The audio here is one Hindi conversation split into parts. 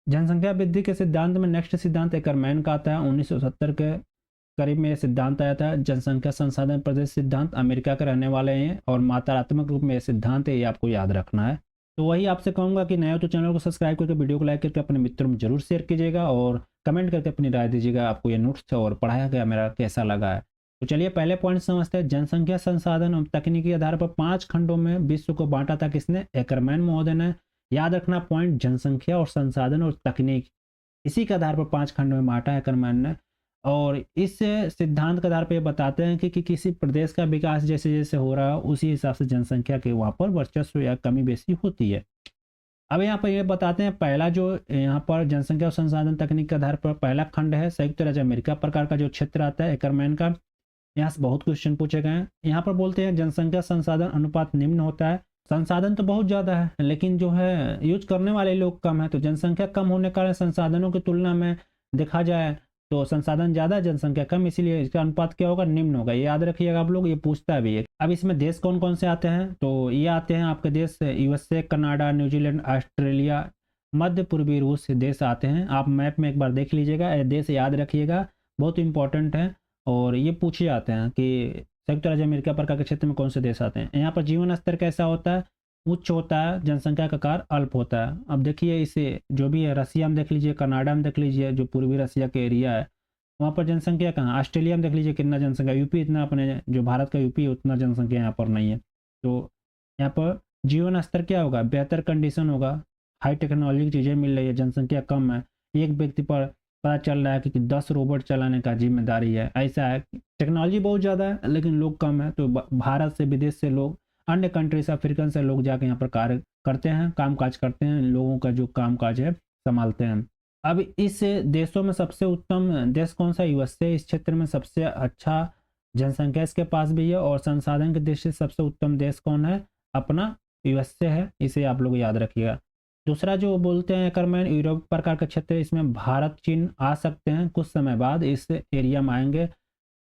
जनसंख्या वृद्धि के सिद्धांत में नेक्स्ट सिद्धांत एकरमैन का आता है। 1970 के करीब में ये सिद्धांत आया था। जनसंख्या संसाधन प्रदेश सिद्धांत अमेरिका के रहने वाले हैं और मात्रात्मक रूप में ये सिद्धांत है, ये आपको याद रखना है। तो वही आपसे कहूँगा कि नए हो तो चैनल को सब्सक्राइब करके वीडियो को लाइक करके अपने मित्रों में जरूर शेयर कीजिएगा और कमेंट करके अपनी राय दीजिएगा आपको ये नोट्स और पढ़ाया गया मेरा कैसा लगा है। तो चलिए पहले पॉइंट समझते हैं। जनसंख्या संसाधन और तकनीकी आधार पर 5 खंडों में विश्व को बांटा था किसने? एकरमैन महोदय ने। याद रखना पॉइंट, जनसंख्या और संसाधन और तकनीक, इसी के आधार पर 5 खंडों में बांटा है एकरमैन ने। और इस सिद्धांत के आधार पर ये बताते हैं कि किसी प्रदेश का विकास जैसे जैसे हो रहा है उसी हिसाब से जनसंख्या के वहाँ पर वर्चस्व या कमी बेसी होती है। अब यहाँ पर ये बताते हैं पहला जो यहाँ पर जनसंख्या और संसाधन तकनीक के आधार पर पहला खंड है संयुक्त राज्य अमेरिका प्रकार का जो क्षेत्र आता है एकरमैन का। यहाँ से बहुत क्वेश्चन पूछे गए हैं। यहाँ पर बोलते हैं जनसंख्या संसाधन अनुपात निम्न होता है। संसाधन तो बहुत ज़्यादा है लेकिन जो है यूज करने वाले लोग कम है, तो जनसंख्या कम होने के कारण संसाधनों की तुलना में देखा जाए तो संसाधन ज़्यादा जनसंख्या कम, इसीलिए इसका अनुपात क्या होगा? निम्न होगा। ये याद रखिएगा आप लोग, ये पूछता भी है। अब इसमें देश कौन कौन से आते हैं? तो ये आते हैं आपके देश यूएसए, कनाडा, न्यूजीलैंड, ऑस्ट्रेलिया, मध्य पूर्वी रूस देश आते हैं। आप मैप में एक बार देख लीजिएगा, ये देश याद रखिएगा, बहुत इंपॉर्टेंट है। और ये पूछे जाते हैं कि संयुक्त राज्य अमेरिका प्रकार के क्षेत्र में कौन से देश आते हैं। यहाँ पर जीवन स्तर कैसा होता है? उच्च होता है, जनसंख्या का आकार अल्प होता है। अब देखिए इसे जो भी है, रसिया में देख लीजिए, कनाडा में देख लीजिए, जो पूर्वी रसिया के एरिया है वहाँ पर जनसंख्या कहाँ? ऑस्ट्रेलिया में देख लीजिए कितना जनसंख्या, यूपी इतना, अपने जो भारत का यूपी उतना जनसंख्या यहाँ पर नहीं है। तो यहाँ पर जीवन स्तर क्या होगा? बेहतर कंडीशन होगा, हाई टेक्नोलॉजी की चीज़ें मिल रही है, जनसंख्या कम है। एक व्यक्ति पर पता चल रहा है कि 10 रोबोट चलाने का जिम्मेदारी है, ऐसा है। टेक्नोलॉजी बहुत ज़्यादा है लेकिन लोग कम है, तो भारत से, विदेश से लोग, अन्य कंट्री से, अफ्रीकन से लोग जाके यहाँ पर कार्य करते हैं, काम काज करते हैं, लोगों का जो काम काज है संभालते हैं। अब इस देशों में सबसे उत्तम देश कौन सा? यूएसए। इस क्षेत्र में सबसे अच्छा जनसंख्या इसके पास भी है। और संसाधन के दृष्टि से सबसे उत्तम देश कौन है? अपना यूएसए है, इसे आप लोग याद रखिएगा। दूसरा जो बोलते हैं एकरमैन, यूरोप प्रकार का क्षेत्र, इसमें भारत, चीन आ सकते हैं कुछ समय बाद, इस एरिया में आएंगे।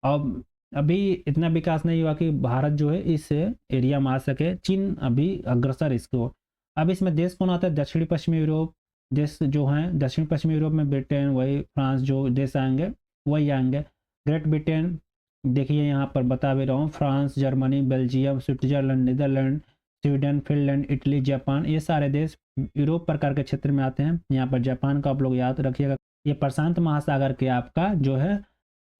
अब अभी इतना विकास नहीं हुआ कि भारत जो है इस एरिया में आ सके, चीन अभी अग्रसर इसको। अब इसमें देश कौन आता है? दक्षिणी पश्चिमी यूरोप देश जो हैं, दक्षिण पश्चिमी यूरोप में ब्रिटेन, वही फ्रांस, जो देश आएंगे वही आएंगे। ग्रेट ब्रिटेन देखिए यहाँ पर बता भी रहा हूँ, France, Germany, Belgium, Switzerland, Netherland, Sweden, Finland, Italy, Japan, ये सारे देश यूरोप प्रकार के क्षेत्र में आते हैं। यहाँ पर जापान का आप लोग याद रखिएगा, ये प्रशांत महासागर के आपका जो है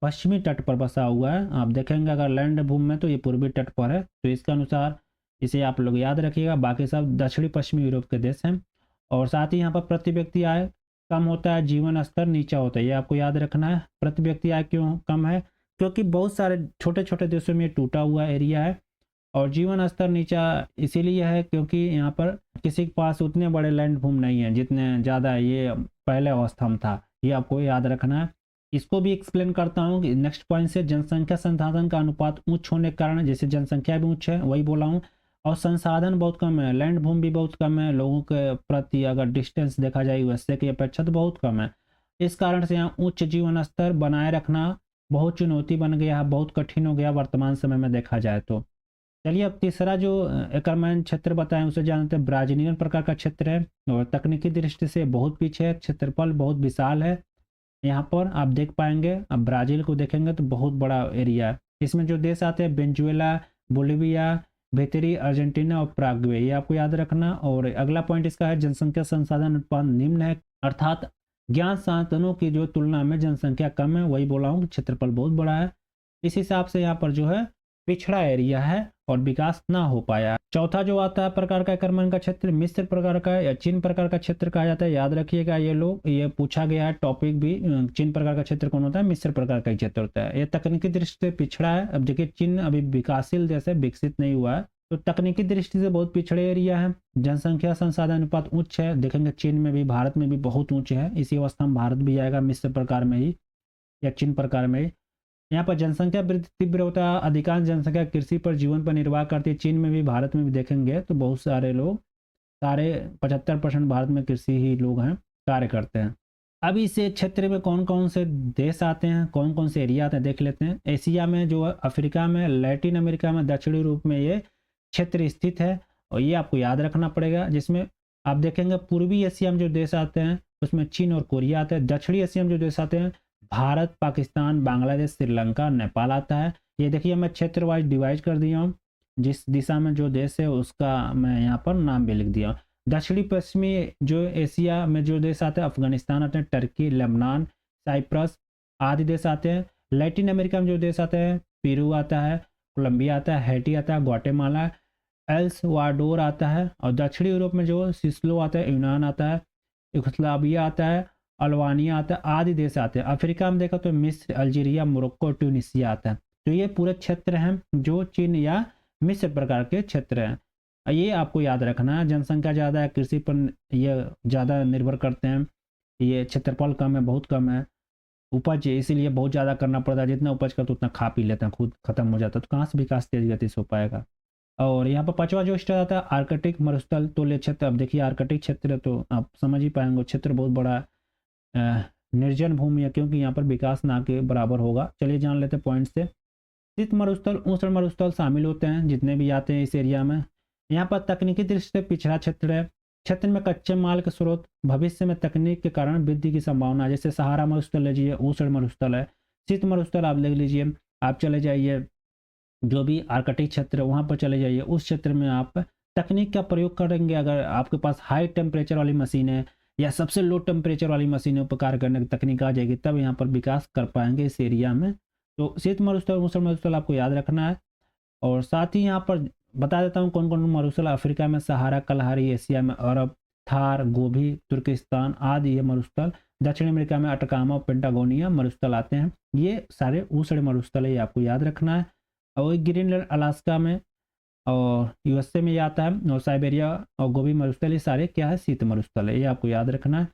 पश्चिमी तट पर बसा हुआ है। आप देखेंगे अगर लैंड भूमि में तो ये पूर्वी तट पर है, तो इसके अनुसार इसे आप लोग याद रखिएगा। बाकी सब दक्षिणी पश्चिमी यूरोप के देश हैं। और साथ ही यहाँ पर प्रति व्यक्ति आय कम होता है, जीवन स्तर नीचा होता है, ये आपको याद रखना है। प्रति व्यक्ति आय क्यों कम है? क्योंकि बहुत सारे छोटे छोटे देशों में टूटा हुआ एरिया है। और जीवन स्तर नीचा इसीलिए है क्योंकि यहाँ पर किसी के पास उतने बड़े लैंड भूमि नहीं है जितने ज़्यादा ये पहले अवस्था में था, ये आपको याद रखना है। इसको भी एक्सप्लेन करता हूँ कि नेक्स्ट पॉइंट से, जनसंख्या संसाधन का अनुपात उच्च होने के कारण, जैसे जनसंख्या भी उच्च है वही बोला हूँ, और संसाधन बहुत कम है, लैंड भूमि भी बहुत कम है, लोगों के प्रति अगर डिस्टेंस देखा जाए वैसे की अपेक्षा तो बहुत कम है। इस कारण से यहाँ उच्च जीवन स्तर बनाए रखना बहुत चुनौती बन गया है, बहुत कठिन हो गया वर्तमान समय में देखा जाए तो। चलिए अब तीसरा जो एकरमैन क्षेत्र बताएं उसे जानते हैं। ब्राजीलियन प्रकार का क्षेत्र है और तकनीकी दृष्टि से बहुत पीछे है, क्षेत्रफल बहुत विशाल है। यहाँ पर आप देख पाएंगे, अब ब्राज़ील को देखेंगे तो बहुत बड़ा एरिया है। इसमें जो देश आते हैं वेनेजुएला, बोलिविया, भीतरी अर्जेंटीना और प्राग्वे, ये आपको याद रखना। और अगला पॉइंट इसका है जनसंख्या संसाधन अनुपात निम्न है, अर्थात ज्ञान साधनों की जो तुलना में जनसंख्या कम है, वही बोला हूँ क्षेत्रफल बहुत बड़ा है। इस हिसाब से यहाँ पर जो है पिछड़ा एरिया है और विकास ना हो पाया। चौथा जो आता है प्रकार का एकरमैन का क्षेत्र, मिस्र प्रकार का या चीन प्रकार का क्षेत्र कहा जाता है, याद रखिएगा। ये लोग, ये पूछा गया है टॉपिक भी, चीन प्रकार का क्षेत्र कौन होता है? मिस्र प्रकार का क्षेत्र होता है। ये तकनीकी दृष्टि से पिछड़ा है। अब देखिए चीन अभी विकासशील देश है, विकसित नहीं हुआ है, तो तकनीकी दृष्टि से बहुत पिछड़े एरिया है। जनसंख्या संसाधन अनुपात उच्च है, देखेंगे चीन में भी, भारत में भी बहुत ऊंच है। इसी अवस्था में भारत भी आएगा मिस्र प्रकार में ही या चीन प्रकार में ही। यहाँ पर जनसंख्या वृद्धि तीव्र होता है, अधिकांश जनसंख्या कृषि पर, जीवन पर निर्वाह करती है। चीन में भी, भारत में भी देखेंगे तो बहुत सारे लोग, सारे 75% भारत में कृषि ही लोग हैं, कार्य करते हैं। अब इस क्षेत्र में कौन कौन से देश आते हैं, कौन कौन से एरिया आते हैं देख लेते हैं। एशिया में जो अफ्रीका में, लैटिन अमेरिका में, दक्षिणी रूप में ये क्षेत्र स्थित है और ये आपको याद रखना पड़ेगा। जिसमें आप देखेंगे पूर्वी एशिया में जो देश आते हैं उसमें चीन और कोरिया आता है। दक्षिणी एशिया में जो देश आते हैं भारत, पाकिस्तान, बांग्लादेश, श्रीलंका, नेपाल आता है। ये देखिए मैं क्षेत्र वाइज डिवाइड कर दिया हूँ, जिस दिशा में जो देश है उसका मैं यहाँ पर नाम भी लिख दिया हूँ। दक्षिणी पश्चिमी जो एशिया में जो देश आते हैं अफगानिस्तान आते हैं, टर्की, लेबनान, साइप्रस आदि देश आते हैं। लैटिन अमेरिका में जो देश आते हैं पेरू आता है, कोलंबिया आता है, हैटी आता है, ग्वाटेमाला, एल सल्वाडोर आता है। और दक्षिणी यूरोप में जो सिस्लो आता है, यूनान आता है, युगोस्लाविया आता है, अल्बानिया आता है आदि देश आते हैं। अफ्रीका में देखा तो मिस्र, अल्जीरिया, मोरक्को, ट्यूनिसिया आता है। तो ये पूरे क्षेत्र हैं जो चीन या मिस्र प्रकार के क्षेत्र हैं। ये आपको याद रखना है। जनसंख्या ज़्यादा है, कृषि पर ये ज़्यादा निर्भर करते हैं, ये क्षेत्रफल कम है, बहुत कम है, उपज इसीलिए बहुत ज़्यादा करना पड़ता है, जितना उपज करते उतना खा पी लेते हैं, खुद खत्म हो जाता है, तो कहाँ से विकास तेज गति से हो पाएगा। और यहाँ पर पांचवा जो स्टेट आता है आर्कटिक मरुस्थल तूल्य क्षेत्र। अब देखिए आर्कटिक क्षेत्र तो आप समझ ही पाएंगे, क्षेत्र बहुत बड़ा निर्जन भूमि है, क्योंकि यहाँ पर विकास ना के बराबर होगा। चलिए जान लेते हैं पॉइंट से। शीत मरुस्थल, उष्ण मरुस्थल शामिल होते हैं जितने भी आते हैं इस एरिया में। यहाँ पर तकनीकी दृष्टि से पिछड़ा क्षेत्र है। क्षेत्र में कच्चे माल के स्रोत, भविष्य में तकनीक के कारण वृद्धि की संभावना, जैसे सहारा मरुस्थल लीजिए, उष्ण मरुस्थल है। शीत मरुस्थल आप देख लीजिए, आप चले जाइए जो भी आर्कटिक क्षेत्र है वहाँ पर चले जाइए, उस क्षेत्र में आप तकनीक का प्रयोग करेंगे। अगर आपके पास हाई टेम्परेचर वाली मशीन है या सबसे लो टेम्परेचर वाली मशीनों पर कार्य करने की तकनीक आ जाएगी, तब यहाँ पर विकास कर पाएंगे इस एरिया में। तो शीत मरुस्थल, उष्ण मरुस्थल आपको याद रखना है। और साथ ही यहाँ पर बता देता हूँ कौन कौन मरुस्थल। अफ्रीका में सहारा, कलहारी, एशिया में अरब, थार, गोभी, तुर्किस्तान आदि ये मरुस्थल। दक्षिण अमेरिका में अटकामा, पेंटागोनिया मरुस्थल आते हैं। ये सारे उष्ण मरुस्थल है, ये आपको याद रखना है। और ग्रीनलैंड, अलास्का में और यूएसए में ये आता है। और साइबेरिया और गोभी मरुस्थल, ये सारे क्या है शीत मरुस्थल है, ये आपको याद रखना है।